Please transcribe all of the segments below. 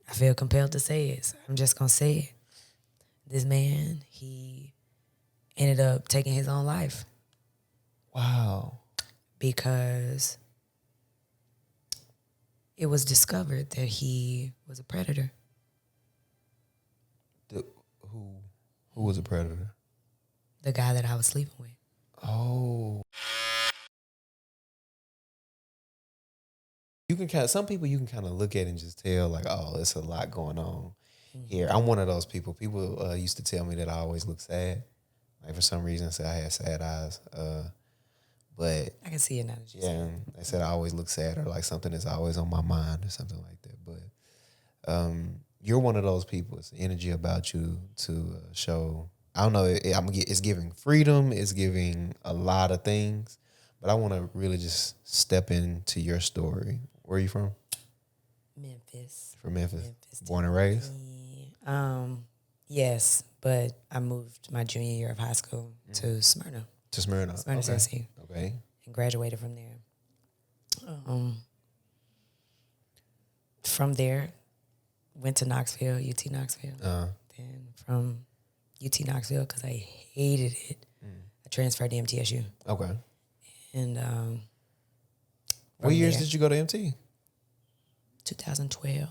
I feel compelled to say it. So I'm just going to say it. This man, he ended up taking his own life. Wow. Because it was discovered that he was a predator. Who was a predator? The guy that I was sleeping with. Oh. You can some people you can kind of look at and just tell like, oh, it's a lot going on here. I'm one of those people. People used to tell me that I always look sad. Like for some reason, say I had sad eyes. But I can see it now. They said I always look sad or like something is always on my mind or something like that. But you're one of those people. It's the energy about you to show. I don't know. It's giving freedom. It's giving a lot of things. But I want to really just step into your story. Where are you from? Memphis. From Memphis. Born and raised? Yes, but I moved my junior year of high school to Smyrna. To Smyrna. Smyrna, Tennessee. Okay. And graduated from there. From there, went to Knoxville, UT Knoxville. Then from UT Knoxville, because I hated it, I transferred to MTSU. Okay. And what years did you go to MT? 2012,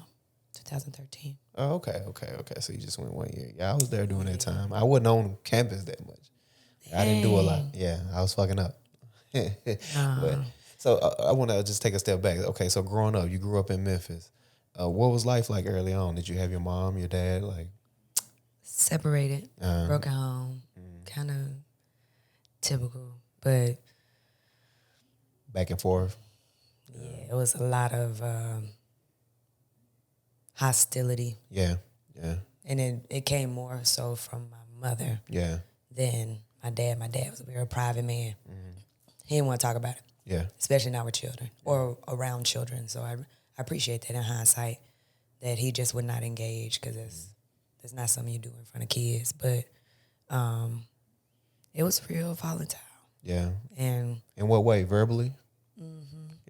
2013. Oh, okay. So you just went 1 year. Yeah, I was there during that time. I wasn't on campus that much. I didn't do a lot. Yeah, I was fucking up. But, so I want to just take a step back. Okay, so growing up, you grew up in Memphis. What was life like early on? Did you have your mom, your dad, like? Separated, broken home, kind of typical, but back and forth. Yeah, it was a lot of hostility. Yeah. And it came more so from my mother. Yeah. Than my dad. My dad was a very private man. He didn't want to talk about it. Yeah. Especially not with children or around children. So I appreciate that in hindsight that he just would not engage because that's not something you do in front of kids. But it was real volatile. Yeah. And in what way? Verbally?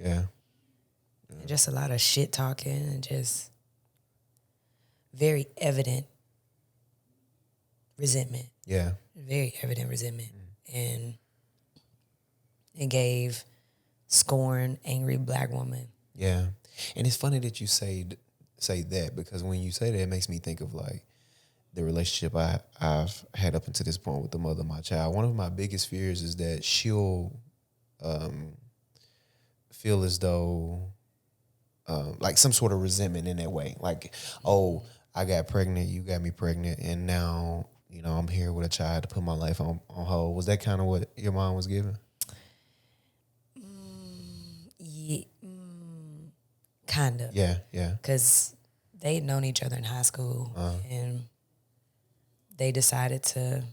Yeah. Just a lot of shit talking and just very evident resentment. Yeah. Very evident resentment. And it gave scorn, angry black woman. Yeah. And it's funny that you say that because when you say that, it makes me think of like the relationship I've had up until this point with the mother of my child. One of my biggest fears is that she'll feel as though like some sort of resentment in that way. Like, oh, I got pregnant, you got me pregnant, and now, you know, I'm here with a child to put my life on hold. Was that kind of what your mom was giving? Yeah, kind of. Yeah. Because they'd known each other in high school, and they decided to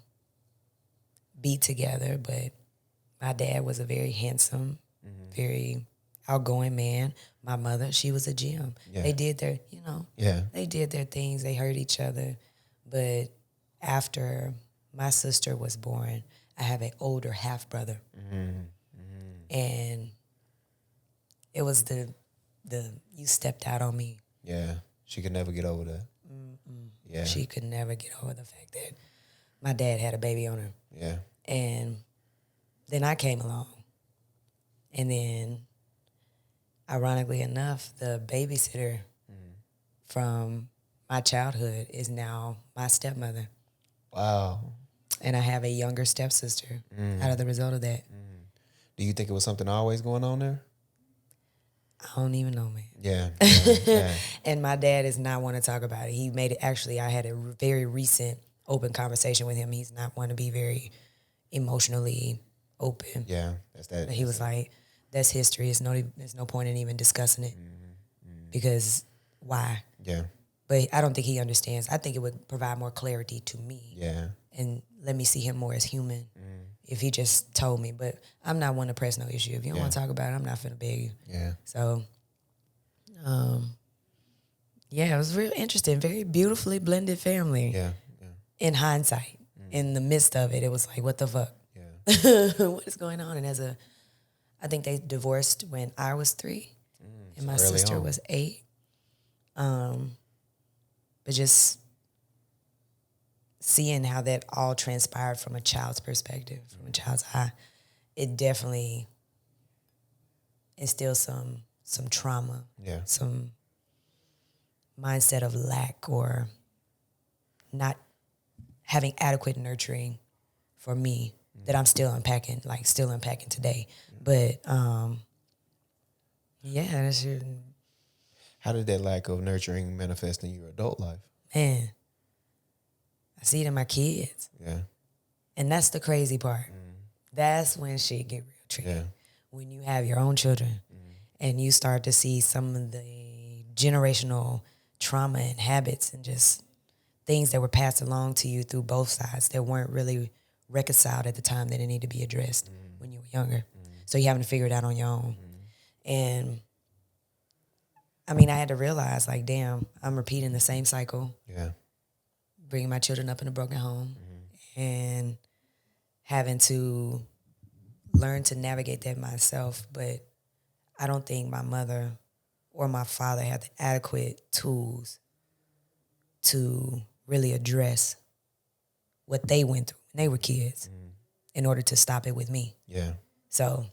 be together. But my dad was a very handsome, very outgoing man. My mother, she was a gem. Yeah. They did their, they did their things. They hurt each other. But after my sister was born, I have an older half brother, and it was the you stepped out on me. Yeah, she could never get over that. Yeah, she could never get over the fact that my dad had a baby on her. Yeah, and then I came along, and then, ironically enough, the babysitter from my childhood is now my stepmother. Wow. And I have a younger stepsister out of the result of that. Do you think it was something always going on there? I don't even know, man. Yeah. And my dad does not want to talk about it. He made it, actually, I had a very recent open conversation with him. He's not one to be very emotionally open. Yeah, that's that. He was like, that's history. There's no point in even discussing it. Because why? Yeah. But I don't think he understands. I think it would provide more clarity to me. Yeah. And let me see him more as human if he just told me. But I'm not one to press no issue. If you don't want to talk about it, I'm not finna beg you. Yeah. So, it was real interesting. Very beautifully blended family. Yeah. In hindsight, in the midst of it, it was like, what the fuck? Yeah. What is going on? And I think they divorced when I was 3 and my sister was 8. But just seeing how that all transpired from a child's perspective, from a child's eye, it definitely instills some trauma, some mindset of lack or not having adequate nurturing for me that I'm still unpacking today. But that shit. How did that lack of nurturing manifest in your adult life? Man, I see it in my kids. Yeah. And that's the crazy part. That's when shit get real tricky. Yeah. When you have your own children and you start to see some of the generational trauma and habits and just things that were passed along to you through both sides that weren't really reconciled at the time that it needed to be addressed when you were younger. So you're having to figure it out on your own. And I mean, I had to realize, like, damn, I'm repeating the same cycle. Yeah. Bringing my children up in a broken home and having to learn to navigate that myself. But I don't think my mother or my father had the adequate tools to really address what they went through when they were kids in order to stop it with me. Yeah. So.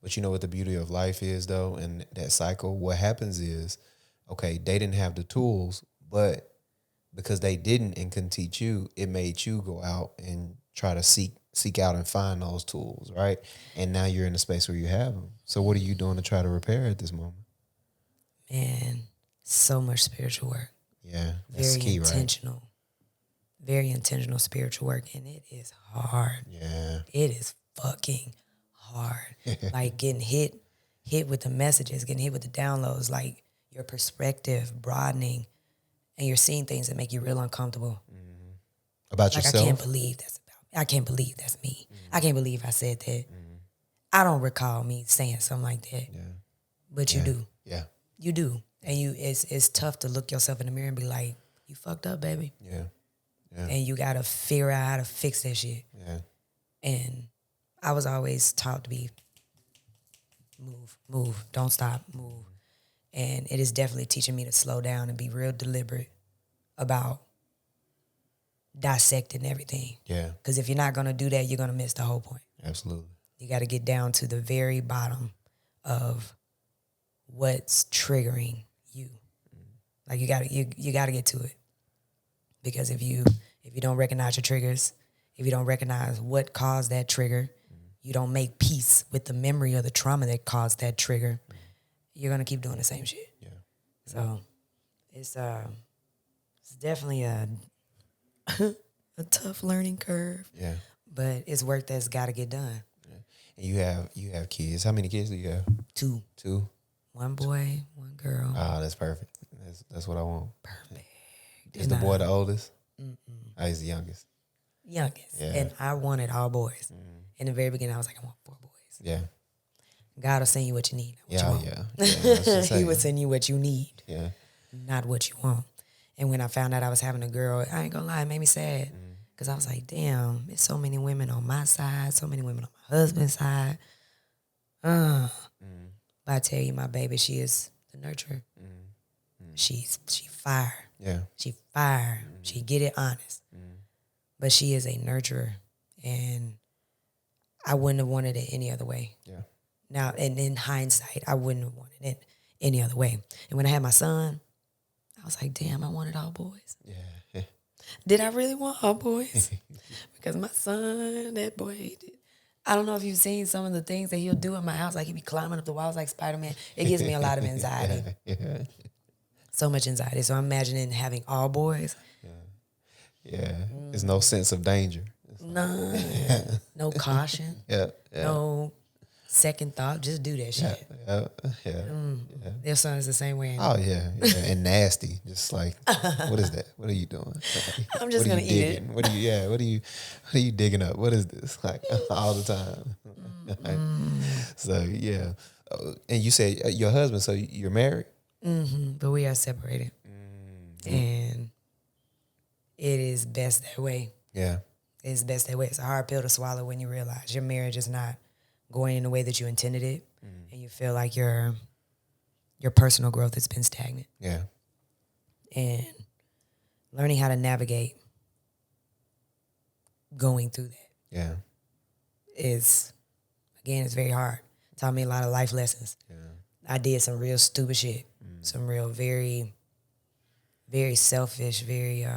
But you know what the beauty of life is, though, and that cycle? What happens is, okay, they didn't have the tools, but because they didn't and couldn't teach you, it made you go out and try to seek out and find those tools, right? And now you're in a space where you have them. So what are you doing to try to repair at this moment? Man, so much spiritual work. Yeah, that's key, right? Very intentional spiritual work, and it is hard. Yeah. It is fucking hard. Like getting hit with the messages, getting hit with the downloads, like your perspective broadening, and you're seeing things that make you real uncomfortable. About yourself? I can't believe that's me. I can't believe I said that. I don't recall me saying something like that. Yeah. But you do. Yeah. You do. And it's tough to look yourself in the mirror and be like, you fucked up, baby. Yeah. Yeah. And you gotta figure out how to fix that shit. Yeah. And I was always taught to be move, don't stop, move. And it is definitely teaching me to slow down and be real deliberate about dissecting everything. Yeah. Because if you're not going to do that, you're going to miss the whole point. Absolutely. You got to get down to the very bottom of what's triggering you. Like you got to get to it. Because if you don't recognize your triggers, if you don't recognize what caused that trigger, you don't make peace with the memory of the trauma that caused that trigger, you're going to keep doing the same shit. Yeah. So it's definitely a tough learning curve. Yeah. But it's work that's got to get done. Yeah. And you have kids. How many kids do you have? Two. One boy, one girl. Ah, that's perfect. That's what I want. Perfect. Is the boy the oldest? Oh, he's the youngest. Youngest. Yeah. And I wanted all boys. In the very beginning, I was like, I want 4 boys. Yeah. God will send you what you need. Yeah. He will send you what you need. Yeah. Not what you want. And when I found out I was having a girl, I ain't gonna lie, it made me sad. Because I was like, damn, there's so many women on my side, so many women on my husband's side. But I tell you, my baby, she is the nurturer. She fire. Yeah. She fire. She get it honest. But she is a nurturer. And I wouldn't have wanted it any other way. Yeah. Now, and in hindsight, I wouldn't have wanted it any other way. And when I had my son, I was like, damn, I wanted all boys. Yeah. Did I really want all boys? Because my son, that boy, I don't know if you've seen some of the things that he'll do in my house. Like he'd be climbing up the walls like Spider-Man. It gives me a lot of anxiety. Yeah. So much anxiety. So I'm imagining having all boys. Yeah. There's no sense of danger. None. No caution. Yeah. No second thought. Just do that shit. Yeah. Their son is the same way. Oh, yeah. And nasty. Just like, what is that? What are you doing? I'm just going to eat it. What are you digging up? What is this? Like, all the time. So, yeah. And you say your husband, so you're married? But we are separated. And it is best that way. Yeah. It's best that way. It's a hard pill to swallow when you realize your marriage is not going in the way that you intended it. And you feel like your personal growth has been stagnant. Yeah. And learning how to navigate going through that Yeah. is, again, it's very hard. Taught me a lot of life lessons. Yeah. I did some real stupid shit. Some real very, very selfish, very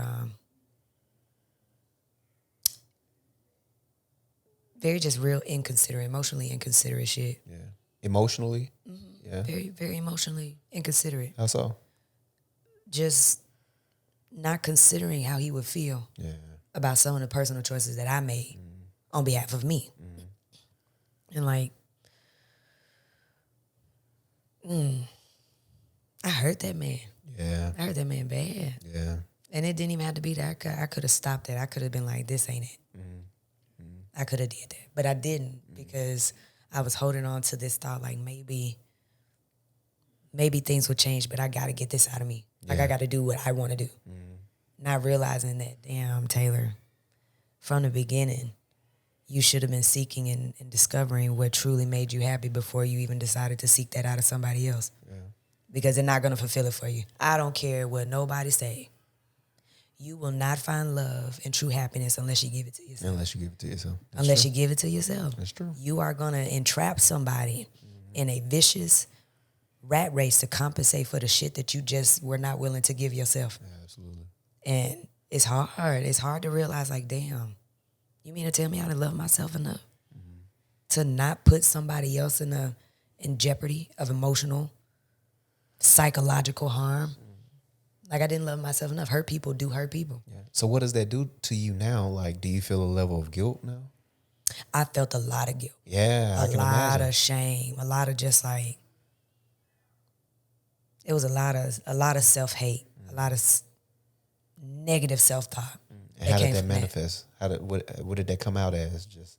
just real inconsiderate, emotionally inconsiderate shit. Yeah. Emotionally? Yeah. Very, very emotionally inconsiderate. How so? Just not considering how he would feel Yeah. about some of the personal choices that I made on behalf of me. And like, I hurt that man. Yeah. I hurt that man bad. Yeah. And it didn't even have to be that. I could have stopped that. I could have been like, this ain't it. I could have did that. But I didn't because I was holding on to this thought like maybe things would change, but I got to get this out of me. Like I got to do what I want to do. Not realizing that, damn, Taylor, from the beginning, you should have been seeking and discovering what truly made you happy before you even decided to seek that out of somebody else. Yeah. Because they're not going to fulfill it for you. I don't care what nobody say. You will not find love and true happiness unless you give it to yourself. Unless you give it to yourself. Unless you give it to yourself. That's true. You are going to entrap somebody in a vicious rat race to compensate for the shit that you just were not willing to give yourself. Yeah, absolutely. And it's hard. It's hard to realize, like, damn, you mean to tell me I didn't love myself enough to not put somebody else in jeopardy of emotional, psychological harm? Like, I didn't love myself enough. Hurt people do hurt people. Yeah. So what does that do to you now? Like, do you feel a level of guilt now? I felt a lot of guilt. Yeah, I can imagine. A lot of shame. A lot of just like, it was a lot of self-hate. A lot of negative self-talk. And how did that manifest? What did that come out as? Just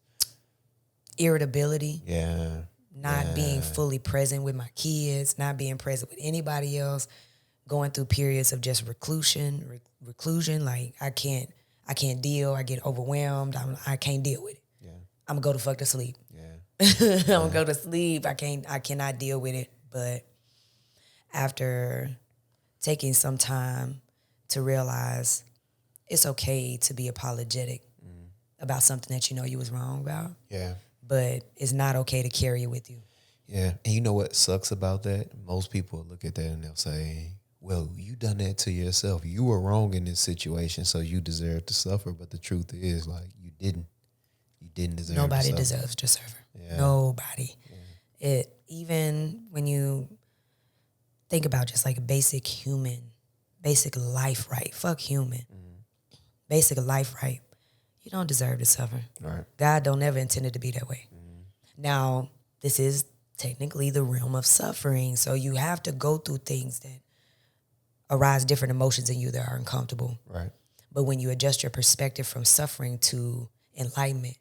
irritability. Yeah. Not being fully present with my kids, not being present with anybody else, going through periods of just reclusion. Like I can't deal. I get overwhelmed. I can't deal with it. Yeah. I'm gonna go to fuck to sleep. Yeah. I'm gonna go to sleep. I cannot deal with it. But after taking some time to realize it's okay to be apologetic about something that you know you was wrong about. Yeah. But it's not okay to carry it with you. Yeah. And you know what sucks about that? Most people look at that and they'll say, well, you done that to yourself. You were wrong in this situation, so you deserve to suffer. But the truth is, like, you didn't. You didn't deserve Nobody to suffer. deserves to suffer. Yeah. Nobody. Yeah. Even when you think about just like a basic life right. Fuck human. Basic life right. You don't deserve to suffer. Right. God don't ever intend it to be that way. Now, this is technically the realm of suffering, so you have to go through things that arise different emotions in you that are uncomfortable. Right. But when you adjust your perspective from suffering to enlightenment,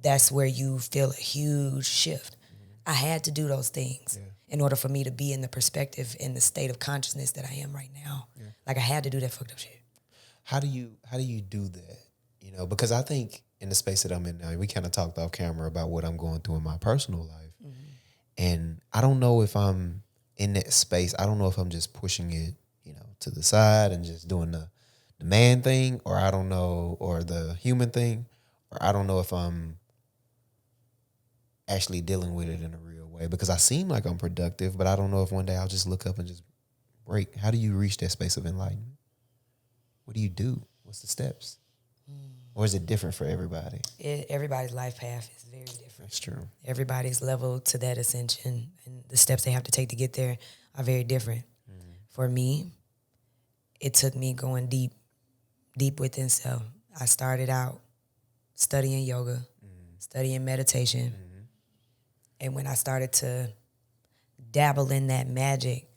that's where you feel a huge shift. I had to do those things in order for me to be in the perspective, in the state of consciousness that I am right now. Yeah. Like I had to do that fucked up shit. How do you do that? You know, because I think in the space that I'm in now, we kind of talked off camera about what I'm going through in my personal life. And I don't know if I'm in that space. I don't know if I'm just pushing it, you know, to the side and just doing the man thing, or I don't know, or the human thing, or I don't know if I'm actually dealing with it in a real way, because I seem like I'm productive, but I don't know if one day I'll just look up and just break. How do you reach that space of enlightenment? What do you do? What's the steps? Or is it different for everybody? Everybody's life path is very different. That's true. Everybody's level to that ascension and the steps they have to take to get there are very different. For me, it took me going deep within self. I started out studying yoga, studying meditation. And when I started to dabble in that magic,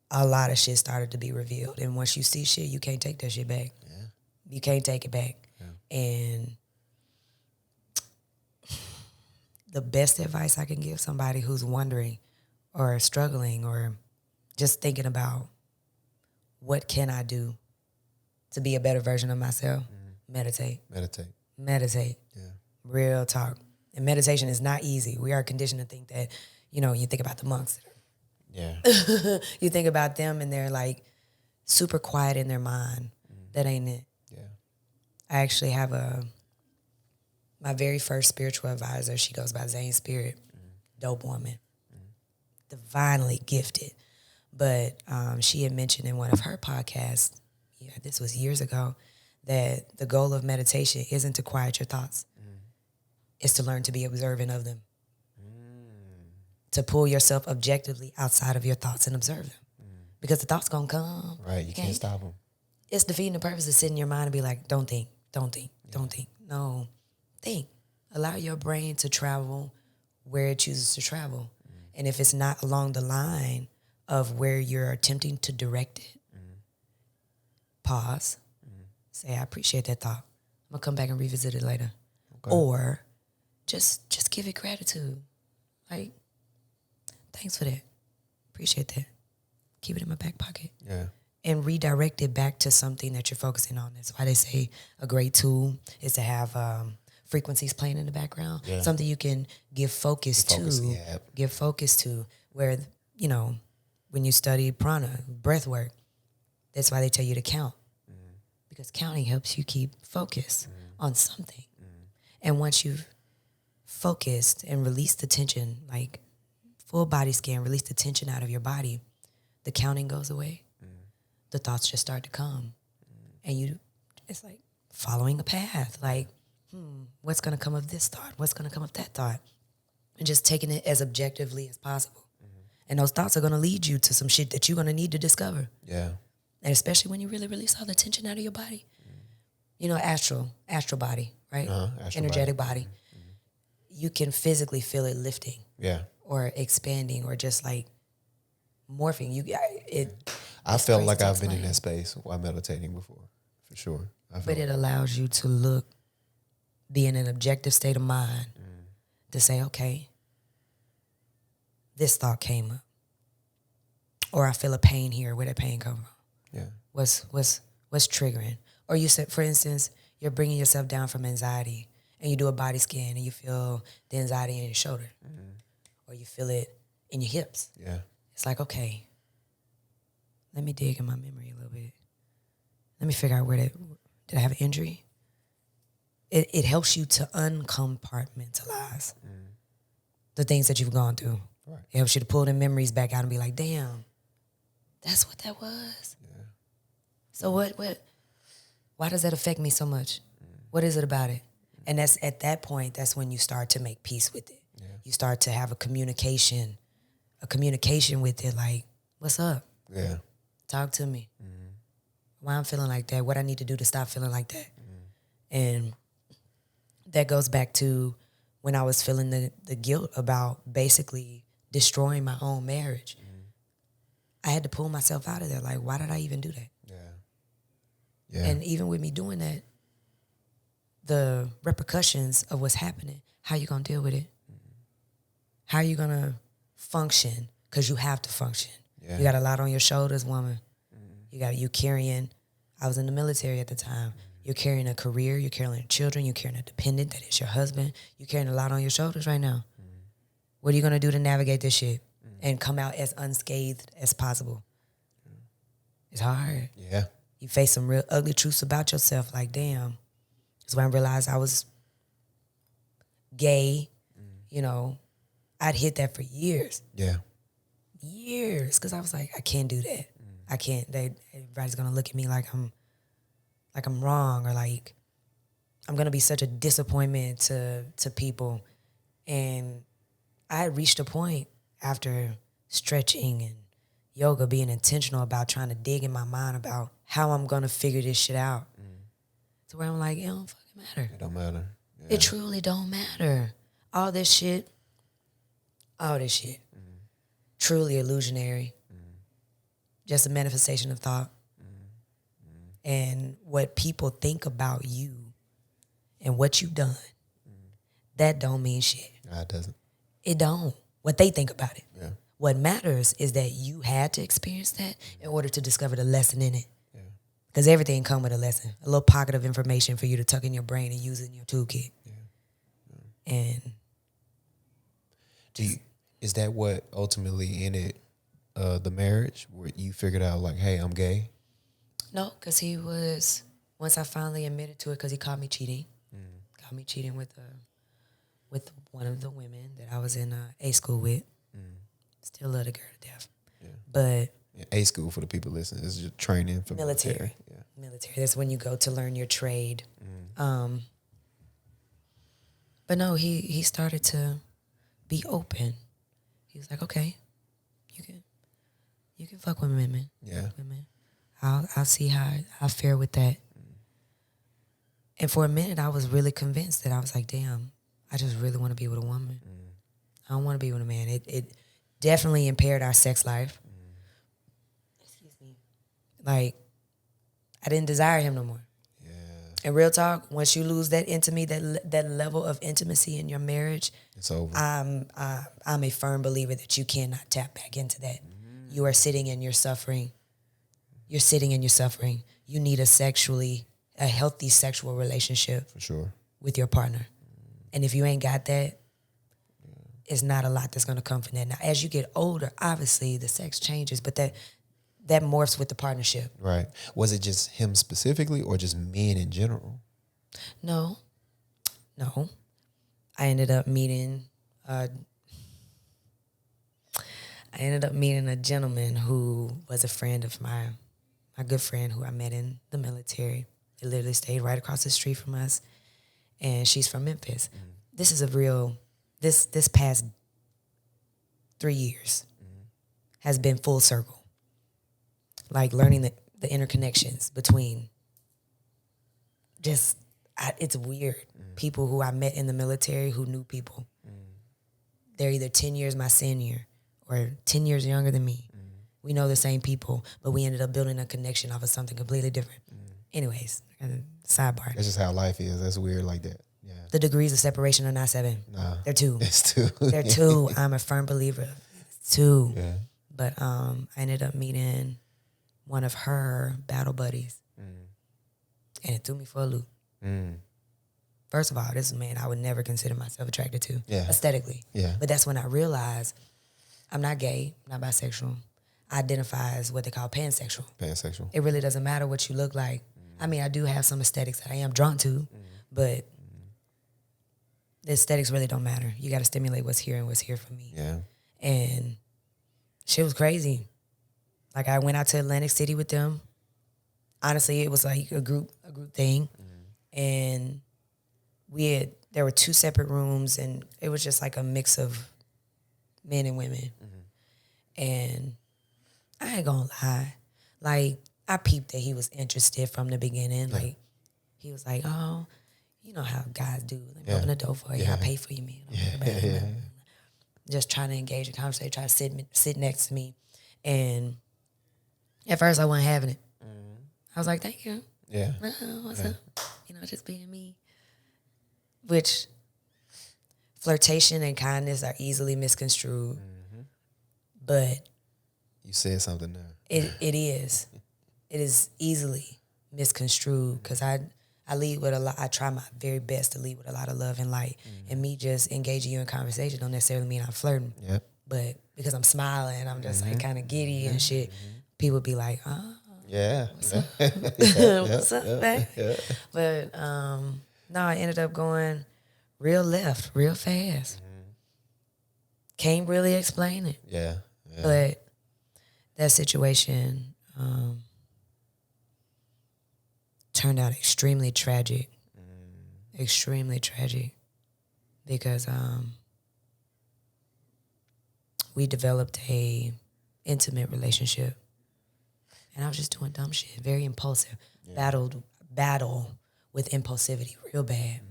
a lot of shit started to be revealed. And once you see shit, you can't take that shit back. Yeah. You can't take it back. Yeah. And the best advice I can give somebody who's wondering or struggling or just thinking about what can I do to be a better version of myself, meditate. Meditate. Yeah. Real talk. And meditation is not easy. We are conditioned to think that, you know, you think about the monks. Yeah. You think about them and they're like super quiet in their mind. That ain't it. Yeah. I actually have my very first spiritual advisor. She goes by Zane Spirit. Dope woman. Divinely gifted. But she had mentioned in one of her podcasts, this was years ago, that the goal of meditation isn't to quiet your thoughts. It's to learn to be observant of them. To pull yourself objectively outside of your thoughts and observe them. Because the thoughts gonna come. Right, you can't stop them. It's defeating the purpose to sit in your mind and be like, don't think, don't think, don't think. No, think. Allow your brain to travel where it chooses to travel. And if it's not along the line of where you're attempting to direct it, pause, say, I appreciate that thought. I'm gonna come back and revisit it later. Okay. Or just give it gratitude. Like, thanks for that. Appreciate that. Keep it in my back pocket. Yeah. And redirect it back to something that you're focusing on. That's why they say a great tool is to have frequencies playing in the background. Yeah. Something you can give focus to. Yeah. Give focus to. Where, when you study prana, breath work, that's why they tell you to count. Because counting helps you keep focus on something. And once you've focused and released the tension, like full body scan, release the tension out of your body, the counting goes away. The thoughts just start to come. And it's like following a path. Like, what's going to come of this thought? What's going to come of that thought? And just taking it as objectively as possible. And those thoughts are going to lead you to some shit that you're going to need to discover. Yeah. And especially when you really release all the tension out of your body. Astral body, right? Energetic body. You can physically feel it lifting. Yeah. Or expanding or just like morphing. I felt like I've been in that space while meditating before, for sure. But it allows you to be in an objective state of mind to say, okay, this thought came up. Or I feel a pain here. Where did pain come from? Yeah. What's triggering? Or you said, for instance, you're bringing yourself down from anxiety and you do a body scan and you feel the anxiety in your shoulder. Or you feel it in your hips. Yeah. It's like, okay, let me dig in my memory a little bit. Let me figure out did I have an injury? It helps you to uncompartmentalize the things that you've gone through. Right. It helps you to pull the memories back out and be like, damn, that's what that was. Yeah. So why does that affect me so much? What is it about it? And that's at that point, that's when you start to make peace with it. Yeah. You start to have a communication with it, like, what's up? Yeah. Talk to me. Why I'm feeling like that, what I need to do to stop feeling like that. And that goes back to when I was feeling the guilt about basically destroying my own marriage. I had to pull myself out of there. Like, why did I even do that? Yeah. Yeah. And even with me doing that, the repercussions of what's happening, how you going to deal with it? How are you going to function? Because you have to function. Yeah. You got a lot on your shoulders, woman. You carrying, I was in the military at the time. You're carrying a career, you're carrying children, you're carrying a dependent that is your husband. You're carrying a lot on your shoulders right now. What are you going to do to navigate this shit and come out as unscathed as possible? It's hard. Yeah. You face some real ugly truths about yourself, like, damn. That's when I realized I was gay. I'd hit that for years. Yeah. Years. Because I was like, I can't do that. I can't. Everybody's going to look at me like I'm wrong, or like I'm going to be such a disappointment to people. And I had reached a point after stretching and yoga, being intentional about trying to dig in my mind about how I'm going to figure this shit out. To where I'm like, it don't fucking matter. It don't matter. Yeah. It truly don't matter. All this shit, truly illusionary. Just a manifestation of thought. And what people think about you and what you've done, that don't mean shit. No, it doesn't. It don't. What they think about it. Yeah. What matters is that you had to experience that in order to discover the lesson in it. Because everything come with a lesson, a little pocket of information for you to tuck in your brain and use in your toolkit. Yeah. And is that what ultimately ended the marriage, where you figured out like, hey, I'm gay? No, because he was, once I finally admitted to it, because he caught me cheating. Caught me cheating with one of the women that I was in A school with. Still love the girl to death. Yeah. But A school, for the people listening, is just training for military. Yeah. Military. That's when you go to learn your trade. But no, he started to be open. He was like, okay, you can fuck with women. Yeah. Women. I'll see how I fare with that. And for a minute, I was really convinced that I was like, damn, I just really want to be with a woman. I don't want to be with a man. It definitely impaired our sex life. Excuse me. Like, I didn't desire him no more. Yeah. And real talk, once you lose that intimacy, that level of intimacy in your marriage, It's over. I'm a firm believer that you cannot tap back into that. You are sitting in your suffering. You're sitting in your suffering. You need a healthy sexual relationship For sure. with your partner. And if you ain't got that, it's not a lot that's going to come from that. Now, as you get older, obviously the sex changes, but that morphs with the partnership. Right. Was it just him specifically or just men in general? No. I ended up meeting a gentleman who was a friend of my good friend who I met in the military. He literally stayed right across the street from us, and she's from Memphis. This is this past 3 years has been full circle. Like learning the interconnections between it's weird. People who I met in the military who knew people. They're either 10 years my senior or 10 years younger than me. We know the same people, but we ended up building a connection off of something completely different. Anyways, sidebar. That's just how life is. That's weird like that. Yeah. The degrees of separation are not 7. Nah. They're 2. It's 2. They're 2. I'm a firm believer. It's 2. Yeah. But I ended up meeting one of her battle buddies. And it threw me for a loop. First of all, this is a man I would never consider myself attracted to, aesthetically. Yeah. But that's when I realized I'm not gay, not bisexual. I identify as what they call pansexual. Pansexual. It really doesn't matter what you look like. I mean, I do have some aesthetics that I am drawn to, but the aesthetics really don't matter. You got to stimulate what's here and what's here for me. Yeah. And shit was crazy. Like, I went out to Atlantic City with them. Honestly, it was like a group thing. And there were 2 separate rooms, and it was just like a mix of men and women. And I ain't gonna lie. Like, I peeped that he was interested from the beginning. Yeah. Like, he was like, oh, you know how guys do. Let me open the door for you. I'll pay for you, man. Just trying to engage in conversation, try to sit next to me. And at first, I wasn't having it. I was like, thank you. Yeah. What's up? Just being me. Which flirtation and kindness are easily misconstrued. But you said something there. It is. It is easily misconstrued because I lead with a lot. I try my very best to lead with a lot of love and light. And me just engaging you in conversation don't necessarily mean I'm flirting. Yep. But because I'm smiling, I'm just like kind of giddy and shit. People be like, oh. Yeah. What's up? What's up, man? Yeah. But no, I ended up going real left, real fast. Can't really explain it. Yeah. But that situation turned out extremely tragic. Extremely tragic. Because we developed a intimate relationship. And I was just doing dumb shit, very impulsive. Battle with impulsivity, real bad.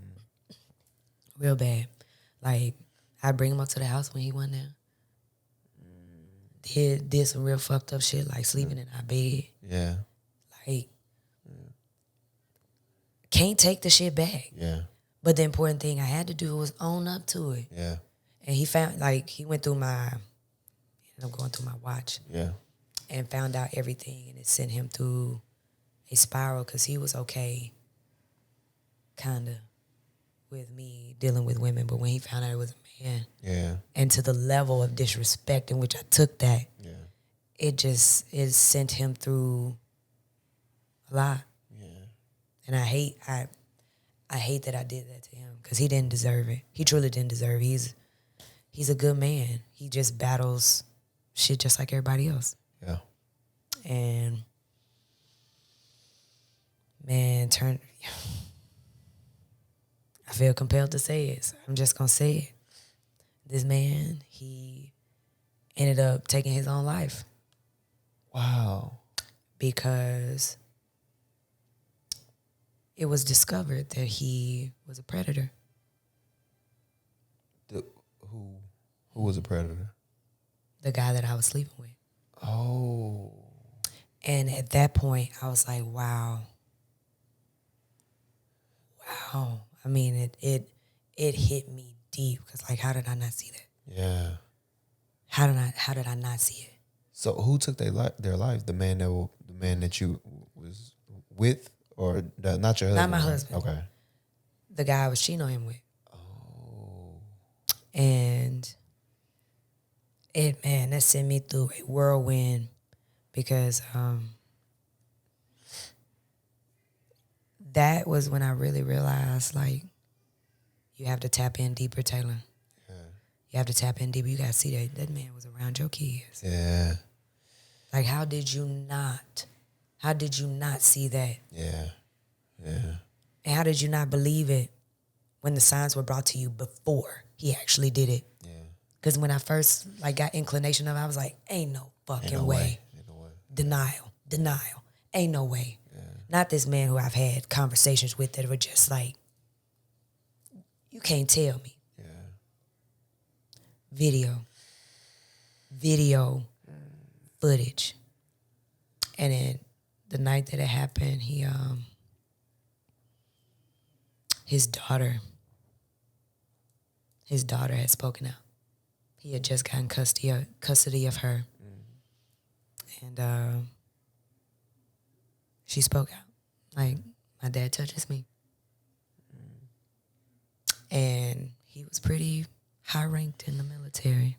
Real bad. Like, I'd bring him up to the house when he wasn't there. Did some real fucked up shit, like sleeping in our bed. Yeah. Like, can't take the shit back. Yeah. But the important thing I had to do was own up to it. Yeah. And he found, like, he went through my, I'm going through my watch. Yeah. And found out everything, and it sent him through a spiral because he was okay, kind of, with me dealing with women. But when he found out it was a man, and to the level of disrespect in which I took that, it sent him through a lot. Yeah. And I hate that I did that to him because he didn't deserve it. He truly didn't deserve it. He's a good man. He just battles shit just like everybody else. Yeah. And man, I feel compelled to say it. So I'm just gonna say it. This man, he ended up taking his own life. Wow. Because it was discovered that he was a predator. Who was a predator? The guy that I was sleeping with. Oh. And at that point, I was like, wow. I mean, it hit me deep because, like, how did I not see that? Yeah. How did I not see it? So who took their life? The man that you was with, or not your husband? Not my husband. Okay. The guy I was cheating on him with. Oh. And that sent me through a whirlwind because that was when I really realized, like, you have to tap in deeper, Taylor. Yeah. You have to tap in deeper. You got to see that man was around your kids. Yeah. Like, how did you not see that? Yeah. Yeah. And how did you not believe it when the signs were brought to you before he actually did it? Yeah. Because when I first, like, got inclination of it, I was like, ain't no fucking way. Ain't no way. Denial. Ain't no way. Yeah. Not this man who I've had conversations with that were just like, you can't tell me. Yeah. Video footage. And then the night that it happened, his daughter had spoken out. He had just gotten custody of her. And she spoke out. Like, my dad touches me. And he was pretty high ranked in the military.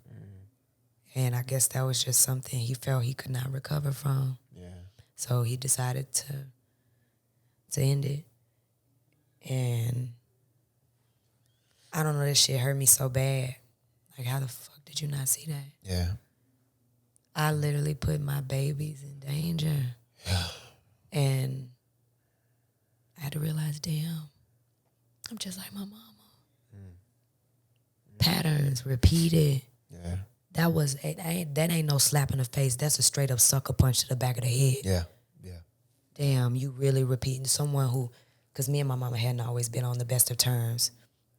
And I guess that was just something he felt he could not recover from. Yeah. So he decided to end it. And I don't know, that shit hurt me so bad. Like, how the fuck did you not see that? Yeah. I literally put my babies in danger. Yeah. And I had to realize, damn, I'm just like my mama. Patterns repeated. Yeah. That ain't no slap in the face. That's a straight up sucker punch to the back of the head. Yeah. Yeah. Damn, you really repeating someone who, because me and my mama hadn't always been on the best of terms,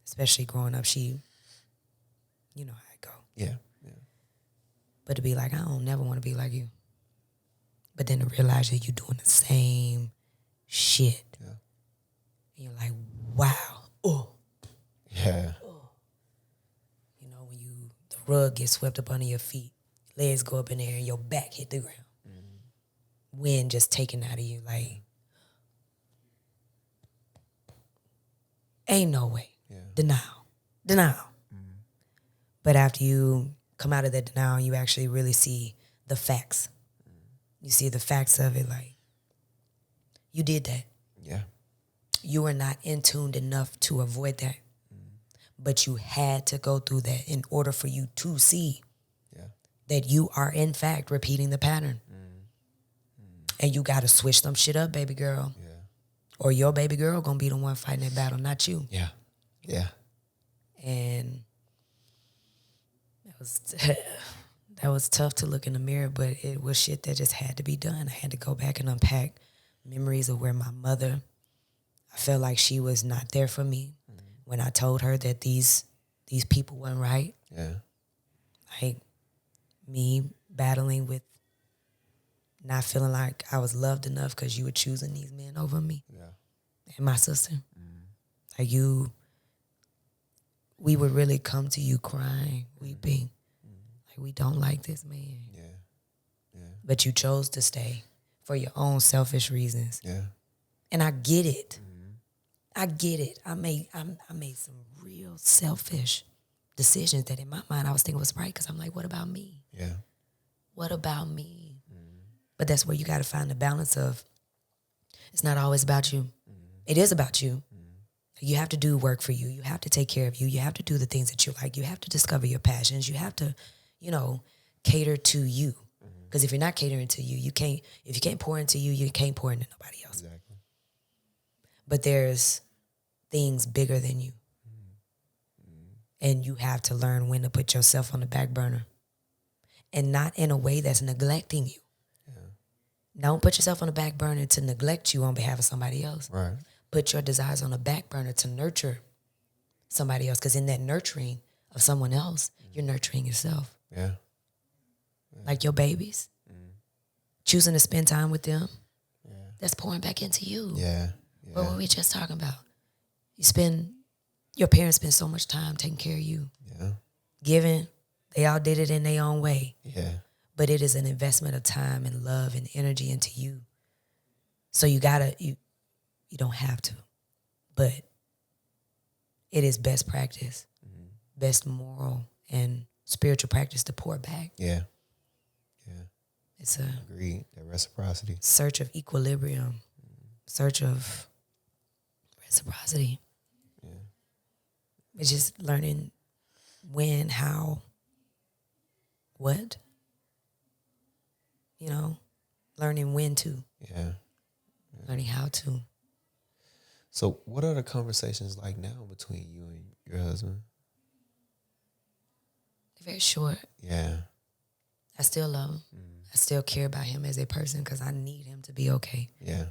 especially growing up. She, you know how it go. Yeah. Yeah. But to be like, I don't never want to be like you. But then to realize that you're doing the same shit. Yeah. And you're like, wow. Oh. Yeah. You know, when the rug gets swept up under your feet, legs go up in the air and your back hit the ground. Wind just taken out of you, like, ain't no way. Yeah. Denial. But after you come out of that denial, you actually really see the facts. You see the facts of it, like, you did that. Yeah. You were not in tuned enough to avoid that. But you had to go through that in order for you to see that you are, in fact, repeating the pattern. And you got to switch some shit up, baby girl. Yeah. Or your baby girl going to be the one fighting that battle, not you. Yeah. Yeah. And that was tough to look in the mirror, but it was shit that just had to be done. I had to go back and unpack memories of where my mother, I felt like she was not there for me when I told her that these people weren't right. Yeah. Like, me battling with not feeling like I was loved enough because you were choosing these men over me. Yeah. And my sister. Like, we would really come to you crying, weeping. Like, we don't like this man. Yeah. Yeah. But you chose to stay for your own selfish reasons. Yeah. And I get it. I get it. I made some real selfish decisions that in my mind I was thinking was right because I'm like, what about me? Yeah. What about me? But that's where you got to find the balance of It's not always about you. It is about you. You have to do work for you. You have to take care of you. You have to do the things that you like. You have to discover your passions. You have to, cater to you. Because if you're not catering to you, you can't. If you can't pour into you, you can't pour into nobody else. Exactly. But there's things bigger than you. And you have to learn when to put yourself on the back burner. And not in a way that's neglecting you. Yeah. Don't put yourself on the back burner to neglect you on behalf of somebody else. Right. Put your desires on the back burner to nurture somebody else. Because in that nurturing of someone else, you're nurturing yourself. Yeah. Like your babies. Choosing to spend time with them. Yeah. That's pouring back into you. Yeah. What were we just talking about? Your parents spend so much time taking care of you. Yeah. Giving. They all did it in their own way. Yeah. But it is an investment of time and love and energy into you. So you don't have to. But it is best practice, best moral and spiritual practice to pour back. Yeah. Yeah. It's a agreed. That reciprocity. Search of equilibrium. Search of reciprocity. Yeah. It's just learning when, how, what. Learning when to. Yeah. Learning how to. So what are the conversations like now between you and your husband? They're very short. Yeah. I still love him. I still care about him as a person because I need him to be okay. Yeah.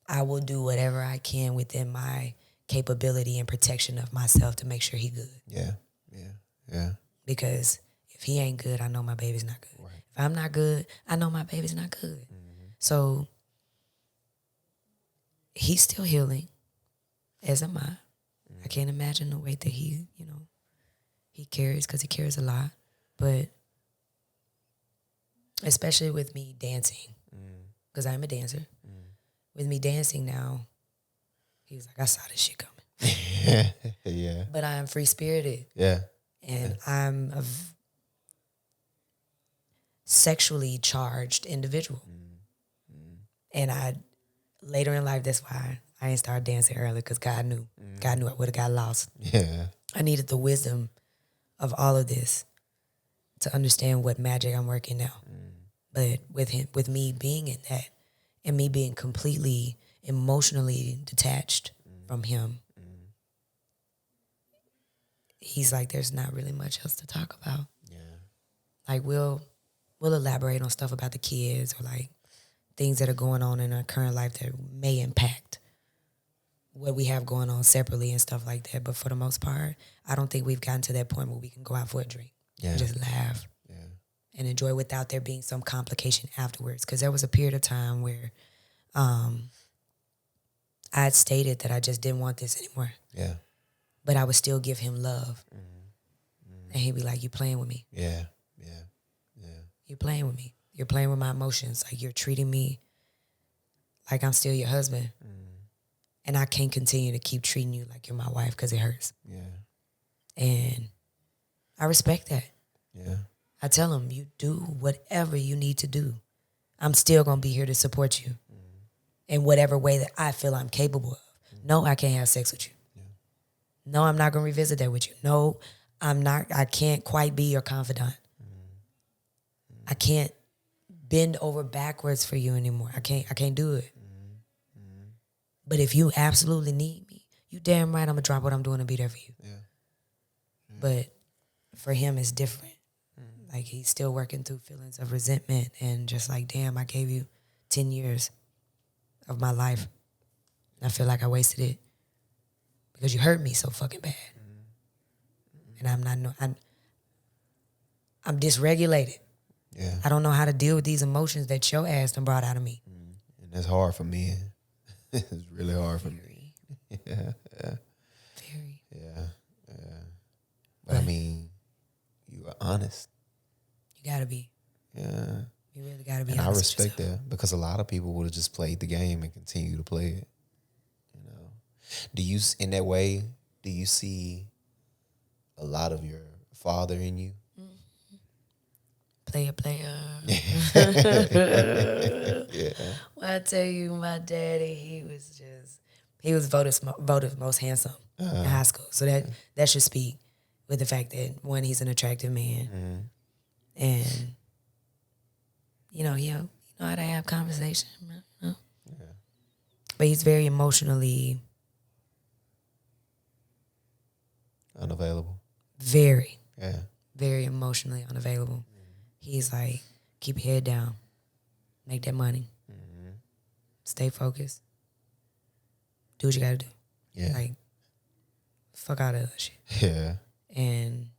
I will do whatever I can within my capability and protection of myself to make sure he's good. Yeah. Yeah. Yeah. Because if he ain't good, I know my baby's not good. Right. If I'm not good, I know my baby's not good. So he's still healing, as am I. I can't imagine the weight that he carries because he carries a lot. But especially with me dancing, because I'm a dancer. With me dancing now, he was like, I saw this shit coming. Yeah. But I am free-spirited. Yeah. And I'm a sexually charged individual. And later in life, that's why I ain't started dancing early, because God knew. God knew I would have got lost. Yeah. I needed the wisdom of all of this to understand what magic I'm working now. But with me being in that, and me being completely emotionally detached from him, he's like, there's not really much else to talk about. Yeah. Like we'll elaborate on stuff about the kids or like things that are going on in our current life that may impact what we have going on separately and stuff like that. But for the most part, I don't think we've gotten to that point where we can go out for a drink and just laugh and enjoy without there being some complication afterwards. Because there was a period of time where I had stated that I just didn't want this anymore. Yeah. But I would still give him love. And he'd be like, you playing with me. Yeah. Yeah. Yeah. You're playing with me. You're playing with my emotions. Like, you're treating me like I'm still your husband. And I can't continue to keep treating you like you're my wife because it hurts. Yeah. And I respect that. Yeah. I tell him, you do whatever you need to do. I'm still going to be here to support you in whatever way that I feel I'm capable of. No, I can't have sex with you. No, I'm not going to revisit that with you. No, I can't quite be your confidant. I can't bend over backwards for you anymore. I can't do it. But if you absolutely need me, you damn right I'm going to drop what I'm doing and be there for you. Yeah. But for him, it's different. Like, he's still working through feelings of resentment and just like, damn, I gave you 10 years of my life. I feel like I wasted it because you hurt me so fucking bad. And I'm dysregulated. Yeah. I don't know how to deal with these emotions that your ass done brought out of me. And that's hard for me. It's really hard for me. Yeah. Yeah. Very. Yeah. Yeah. But I mean, you are honest. You gotta be. Yeah. You really gotta be and honest. I respect that, because a lot of people would have just played the game and continue to play it. You know, in that way, do you see a lot of your father in you? player. Yeah. Well, I tell you, my daddy, he was voted most handsome in high school. So that should speak with the fact that one, he's an attractive man, and you know how to have conversation. You know? Yeah. But he's very emotionally Unavailable. very, Yeah. very emotionally unavailable. He's like, keep your head down, make that money, stay focused, do what you gotta do. Yeah. Like, fuck out of that shit. Yeah. And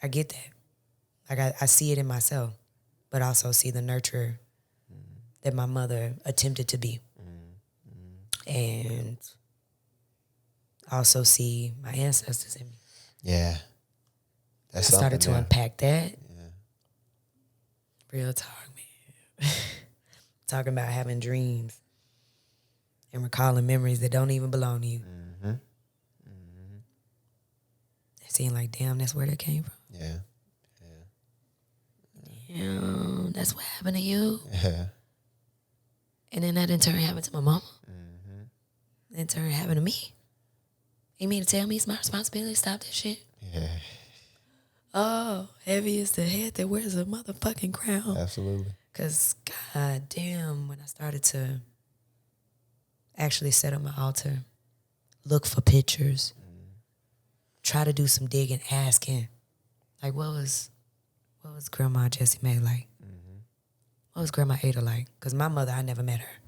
I get that. Like, I see it in myself, but also see the nurturer that my mother attempted to be. And also see my ancestors in me. Yeah. That's I started to something, unpack that. Yeah. Real talk, man. Talking about having dreams and recalling memories that don't even belong to you. It seemed like, damn, that's where that came from. Yeah. Damn, that's what happened to you. Yeah. And then that in turn happened to my mama. In turn happened to me. You mean to tell me it's my responsibility to stop that shit? Yeah. Oh, heavy is the head that wears a motherfucking crown. Absolutely. Because, god damn, when I started to actually set up my altar, look for pictures, try to do some digging, asking, like, what was Grandma Jessie Mae like? What was Grandma Ada like? Because my mother, I never met her.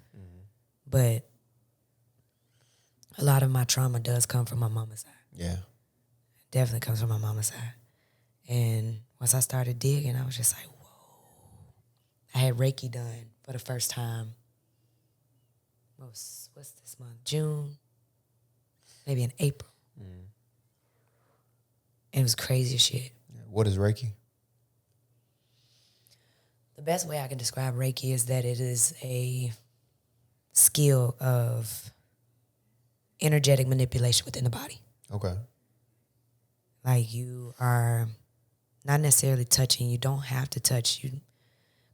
But a lot of my trauma does come from my mama's side. Yeah. Definitely comes from my mama's side. And once I started digging, I was just like, whoa. I had Reiki done for the first time. What's this month? June? Maybe in April. And it was crazy as shit. What is Reiki? The best way I can describe Reiki is that it is a skill of energetic manipulation within the body. Okay. Like, you are not necessarily touching. You don't have to touch.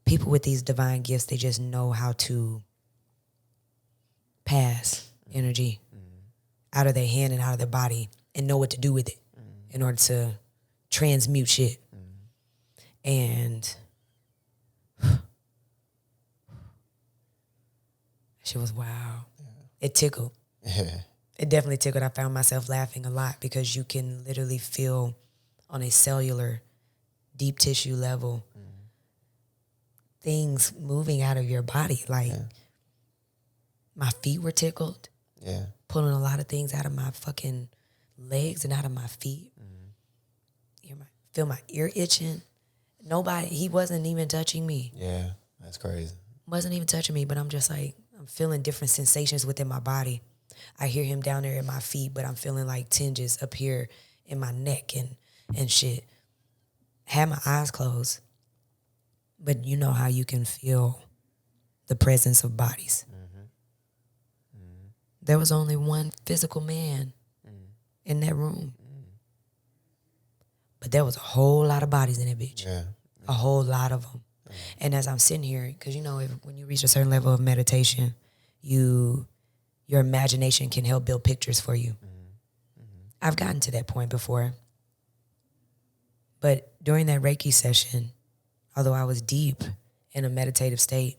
People with these divine gifts, they just know how to pass energy out of their hand and out of their body and know what to do with it in order to transmute shit. And shit was wow. It tickled. Yeah. It definitely tickled. I found myself laughing a lot because you can literally feel on a cellular, deep tissue level things moving out of your body. Like, my feet were tickled. Yeah. Pulling a lot of things out of my fucking legs and out of my feet. Feel my ear itching. He wasn't even touching me. Yeah. That's crazy. Wasn't even touching me, but I'm just like, I'm feeling different sensations within my body. I hear him down there at my feet, but I'm feeling like tinges up here in my neck and shit. Had my eyes closed, but you know how you can feel the presence of bodies. There was only one physical man in that room. But there was a whole lot of bodies in that bitch. Yeah. A whole lot of them. And as I'm sitting here, because you know, when you reach a certain level of meditation, your imagination can help build pictures for you. I've gotten to that point before. But during that Reiki session, although I was deep in a meditative state,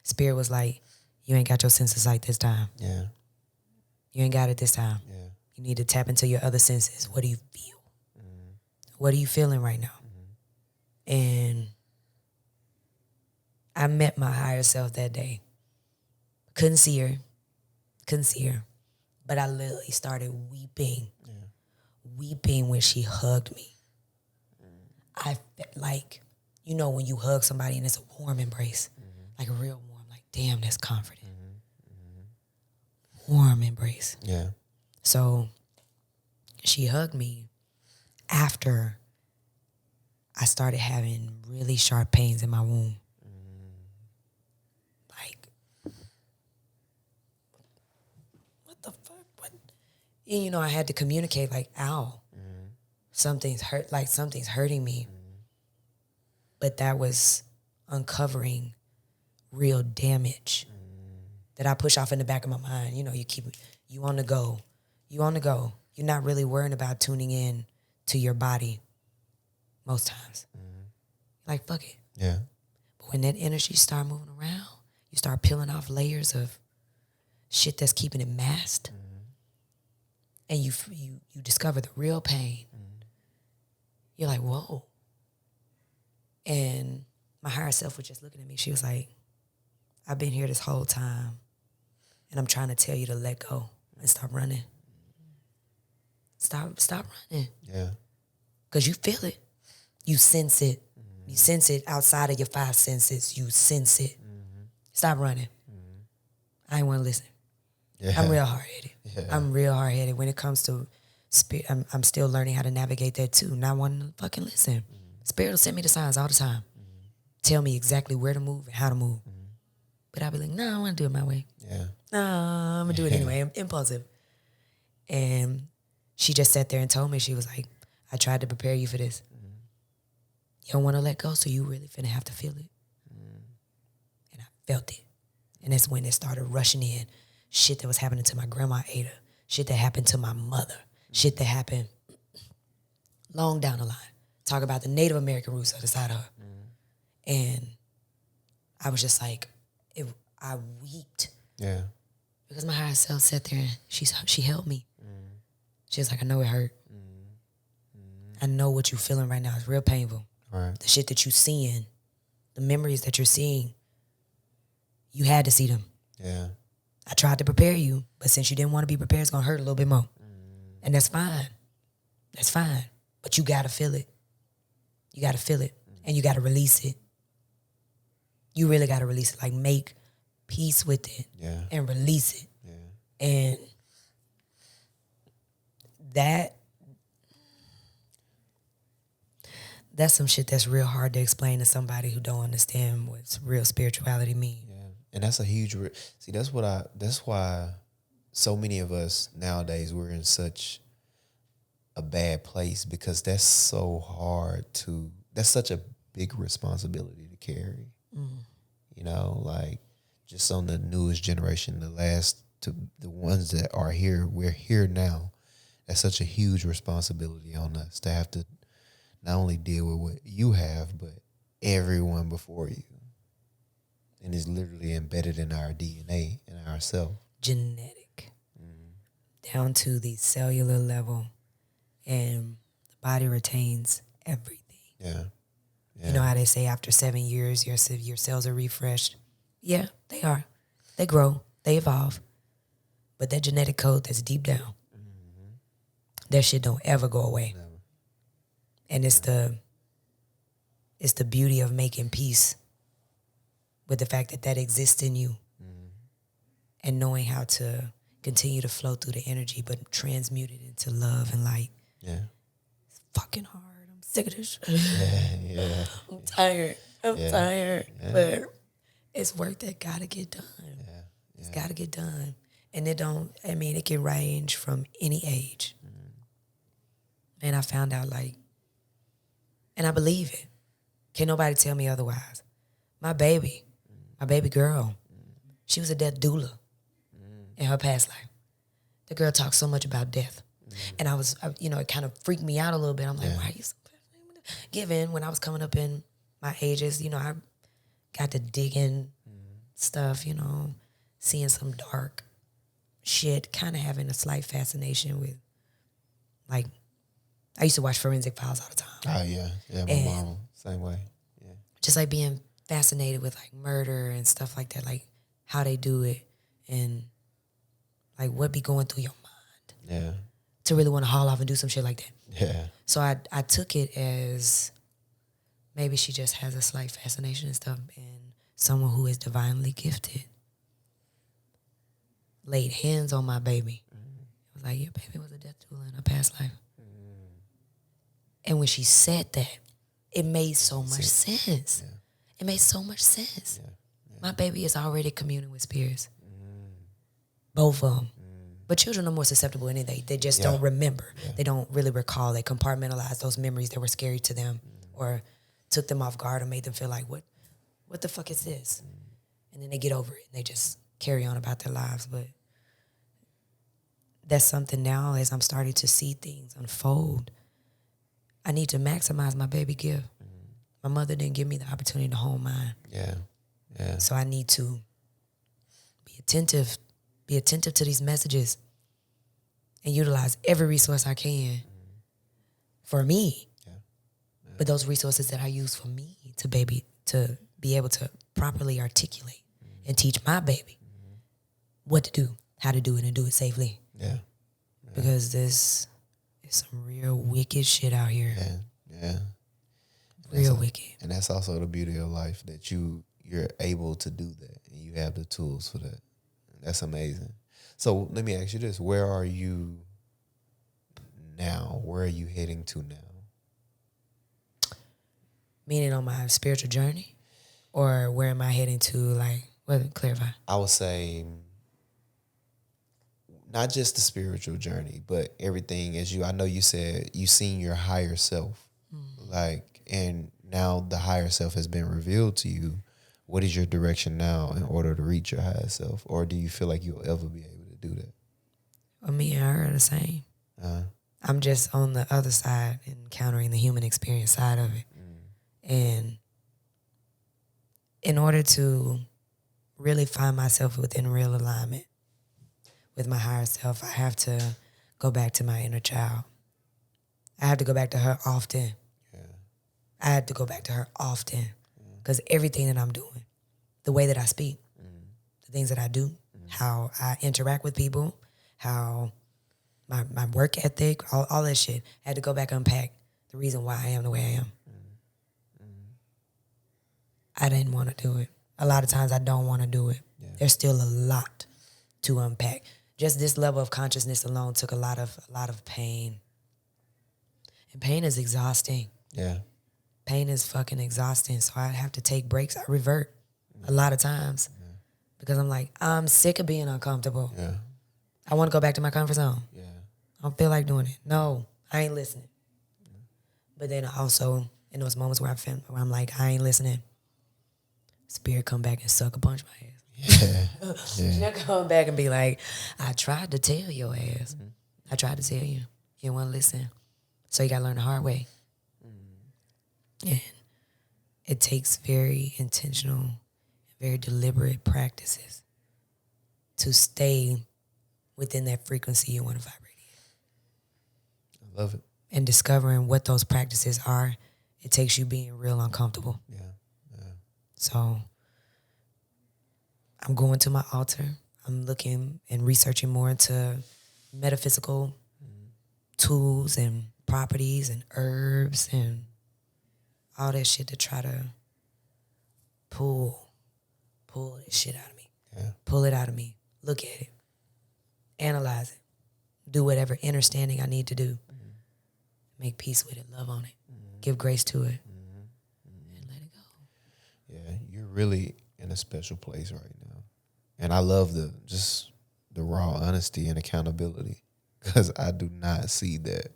Spirit was like, you ain't got your sense of sight this time. Yeah. You ain't got it this time. Yeah. You need to tap into your other senses. What do you feel? What are you feeling right now? And I met my higher self that day. Couldn't see her. But I literally started weeping. Weeping when she hugged me. I felt like, you know, when you hug somebody and it's a warm embrace, like a real warm, like, damn, that's comforting. Warm embrace. Yeah. So she hugged me after I started having really sharp pains in my womb. Like, what the fuck? What? And, you know, I had to communicate, like, ow. Something's hurting me. But that was uncovering real damage that I push off in the back of my mind. You know, you on the go. You on the go. You're not really worrying about tuning in to your body most times. Like, fuck it. Yeah. But when that energy start moving around, you start peeling off layers of shit that's keeping it masked. And you discover the real pain. You're like, whoa. And my higher self was just looking at me. She was like, I've been here this whole time, and I'm trying to tell you to let go and stop running. Stop running. Yeah. Because you feel it. You sense it. You sense it outside of your five senses. You sense it. Stop running. I ain't want to listen. Yeah. I'm real hard-headed. Yeah. I'm real hard-headed. When it comes to spirit, I'm still learning how to navigate that too, not wanting to fucking listen. Spirit will send me the signs all the time. Tell me exactly where to move and how to move. But I'll be like, no, I want to do it my way. Yeah. No, I'm going to do it anyway. I'm impulsive. And she just sat there and told me, she was like, I tried to prepare you for this. You don't want to let go, so you really finna have to feel it. And I felt it. And that's when it started rushing in. Shit that was happening to my grandma Ada. Shit that happened to my mother. Shit that happened long down the line. Talk about the Native American roots of the side of her. And I was just like, I weeped. Yeah. Because my higher self sat there and she held me. She was like, I know it hurt. I know what you're feeling right now. It's real painful. Right. The shit that you're seeing, the memories that you're seeing, you had to see them. Yeah. I tried to prepare you, but since you didn't want to be prepared, it's going to hurt a little bit more. And that's fine. That's fine. But you got to feel it. You got to feel it. And you got to release it. You really got to release it. Like, make peace with it. Yeah. And release it. Yeah. And that's some shit that's real hard to explain to somebody who don't understand what real spirituality means. Yeah. And that's a huge see, that's why so many of us nowadays, we're in such a bad place, because that's so hard that's such a big responsibility to carry. You know, like, just on the newest generation, the ones that are here, we're here now. That's such a huge responsibility on us to have to not only deal with what you have, but everyone before you. And it's literally embedded in our DNA, in ourself. Genetic. Down to the cellular level. And the body retains everything. Yeah. You know how they say after 7 years, your cells are refreshed? Yeah, they are. They grow. They evolve. But that genetic code that's deep down, that shit don't ever go away. Never. And it's the beauty of making peace with the fact that exists in you. And knowing how to continue to flow through the energy, but transmute it into love and light. Yeah. It's fucking hard. I'm sick of this shit. Yeah. I'm tired. I'm tired. Yeah. But it's work that gotta get done. Yeah. It's gotta get done. And it can range from any age. And I found out, like, and I believe it. Can't nobody tell me otherwise. My baby girl, she was a death doula in her past life. The girl talked so much about death. And it kind of freaked me out a little bit. I'm like, why are you so given when I was coming up in my ages, I got to digging stuff, seeing some dark shit, kind of having a slight fascination with, like, I used to watch Forensic Files all the time. Oh, yeah. Yeah, my mom, same way. Yeah. Just like being fascinated with, like, murder and stuff like that, like how they do it and, like, what be going through your mind. Yeah. To really want to haul off and do some shit like that. Yeah. So I took it as maybe she just has a slight fascination and stuff, and someone who is divinely gifted laid hands on my baby. It was like, your baby was a death doula in her past life. And when she said that, it made so much sense. Yeah. It made so much sense. Yeah. Yeah. My baby is already communing with spirits. Both of them. But children are more susceptible than anything. They just don't remember. Yeah. They don't really recall. They compartmentalize those memories that were scary to them or took them off guard or made them feel like, what the fuck is this? And then they get over it and they just carry on about their lives. But that's something now as I'm starting to see things unfold. I need to maximize my baby gift. My mother didn't give me the opportunity to hold mine. Yeah. Yeah. So I need to be attentive to these messages and utilize every resource I can for me. Yeah. But those resources that I use for me to be able to properly articulate and teach my baby what to do, how to do it, and do it safely. Yeah. Because this is some real wicked shit out here. Yeah. Real wicked. And that's also the beauty of life, that you're able to do that and you have the tools for that. That's amazing. So let me ask you this. Where are you now? Where are you heading to now? Meaning on my spiritual journey? Or where am I heading to, like, clarify? I would say not just the spiritual journey, but everything I know you said you seen your higher self. Like, and now the higher self has been revealed to you. What is your direction now in order to reach your higher self? Or do you feel like you'll ever be able to do that? Well, me and her are the same. I'm just on the other side, encountering the human experience side of it. And in order to really find myself within real alignment with my higher self, I have to go back to my inner child. I have to go back to her often. Yeah. I had to go back to her often because everything that I'm doing, the way that I speak, the things that I do, how I interact with people, how my work ethic, all that shit, I had to go back and unpack the reason why I am the way I am. I didn't want to do it. A lot of times I don't want to do it. Yeah. There's still a lot to unpack. Just this level of consciousness alone took a lot of pain. And pain is exhausting. Yeah. Pain is fucking exhausting. So I have to take breaks. I revert a lot of times because I'm like, I'm sick of being uncomfortable. Yeah. I want to go back to my comfort zone. Yeah. I don't feel like doing it. No, I ain't listening. But then also in those moments where I'm like, I ain't listening, Spirit come back and suck a punch my ass. Yeah. She'll come back and be like, I tried to tell your ass. I tried to tell you. You didn't want to listen. So you got to learn the hard way. And it takes very intentional, very deliberate practices to stay within that frequency you want to vibrate in. I love it. And discovering what those practices are, it takes you being real uncomfortable. Yeah. So I'm going to my altar. I'm looking and researching more into metaphysical tools and properties and herbs and all that shit to try to pull this shit out of me. Yeah. Pull it out of me. Look at it. Analyze it. Do whatever inner standing I need to do. Make peace with it. Love on it. Give grace to it. And let it go. Yeah, you're really in a special place right now. And I love the raw honesty and accountability, because I do not see that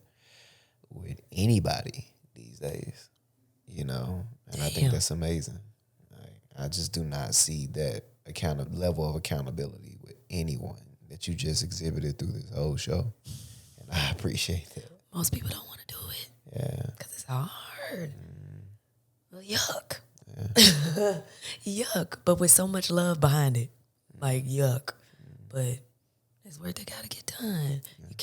with anybody these days, you know? And I think that's amazing. I just do not see that level of accountability with anyone that you just exhibited through this whole show. And I appreciate that. Most people don't want to do it. Yeah. Because it's hard. Well, yuck. Yeah. Yuck. But with so much love behind it. Like, yuck. But it's work that got to get done. You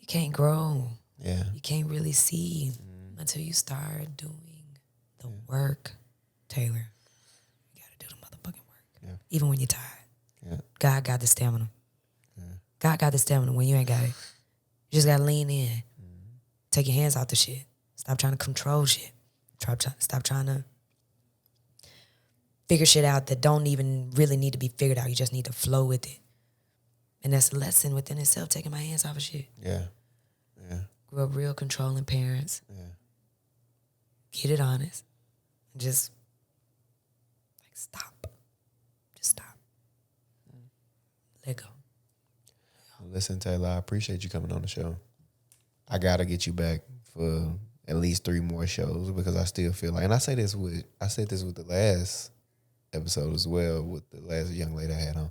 can't grow. Yeah. You can't really see until you start doing the work, Taylor. You got to do the motherfucking work. Yeah. Even when you're tired. Yeah. God got the stamina. God got the stamina when you ain't got it. You just got to lean in. Take your hands out the shit. Stop trying to control shit. Stop trying to figure shit out that don't even really need to be figured out. You just need to flow with it. And that's a lesson within itself, taking my hands off of shit. Yeah. Yeah. Grew up real controlling parents. Yeah. Get it honest. Just stop. Just stop. Let go. Listen, Taylor, I appreciate you coming on the show. I got to get you back for at least 3 more shows because I still feel like, and I said this with the last episode as well with the last young lady I had on.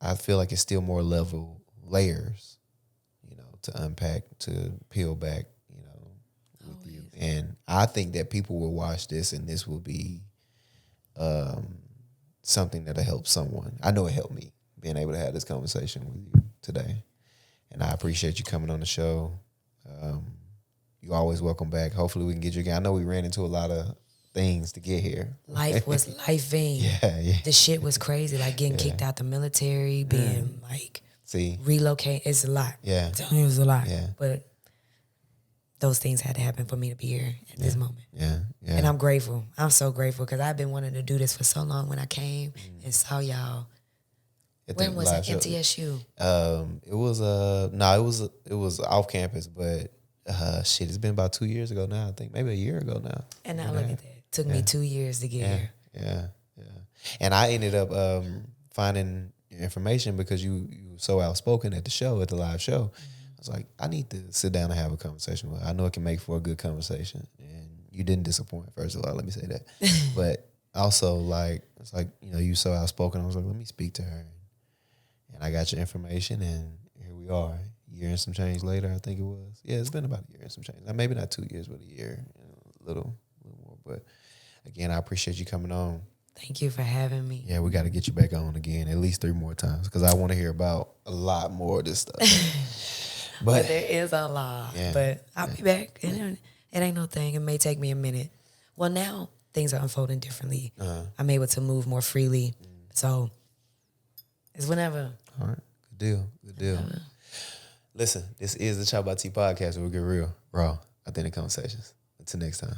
I feel like it's still more layers, to unpack, to peel back, with you. And I think that people will watch this and this will be something that'll help someone. I know it helped me being able to have this conversation with you today. And I appreciate you coming on the show. You're always welcome back. Hopefully we can get you again. I know we ran into a lot of things to get here. Life was lifing. Yeah. The shit was crazy. Like getting kicked out the military, being like relocate. It's a lot. Yeah. I'm telling you, it was a lot. Yeah. But those things had to happen for me to be here at this moment. Yeah. And I'm grateful. I'm so grateful because I've been wanting to do this for so long. When I came and saw y'all, when was it? NTSU. It was off campus, but it's been about 2 years ago now. I think maybe a year ago now. And now look at that. Took me 2 years to get here. Yeah. And I ended up finding your information because you were so outspoken at the live show. I was like, I need to sit down and have a conversation with her. I know it can make for a good conversation. And you didn't disappoint, first of all, let me say that. But also, it's like, you so outspoken. I was like, let me speak to her. And I got your information, and here we are. A year and some change later, I think it was. Yeah, it's been about a year and some change. Now, maybe not 2 years, but a year, a little more. But again, I appreciate you coming on. Thank you for having me. Yeah, we got to get you back on again at least 3 more times because I want to hear about a lot more of this stuff. But there is a lot. Yeah, but I'll be back. It ain't no thing. It may take me a minute. Well, now things are unfolding differently. I'm able to move more freely. So it's whenever. All right. Good deal. Listen, this is the ChoppedByT podcast where we get real, raw, authentic conversations. Until next time.